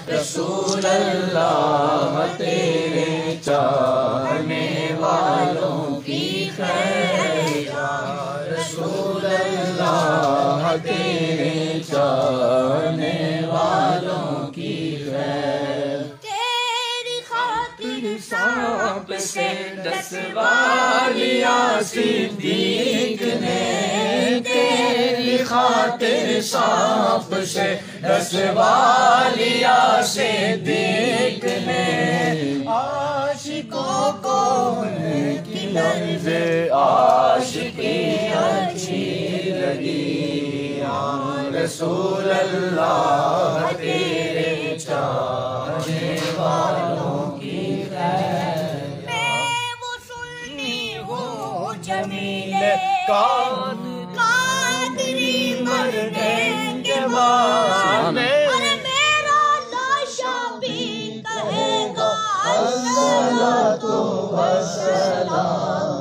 رسول اللہ تیرے چاہنے والوں کی خیر یا رسول اللہ تیرے چاہنے والوں کی خیر تیری خاطر سانپ سے دسوا لیا صدیق نے تیری خاطر سانپ سے دسوا لیا صدیق نے عاشقوں کو ان کی لفظ عاشقی اچھی لگی یا رسول اللہ تیرے چاہنے والوں کی خیر میں وہ سنی ہوں جمیل قادری مرنے کے بعد اور میرا لاشا بھی کہے گا الصلاۃ والسلام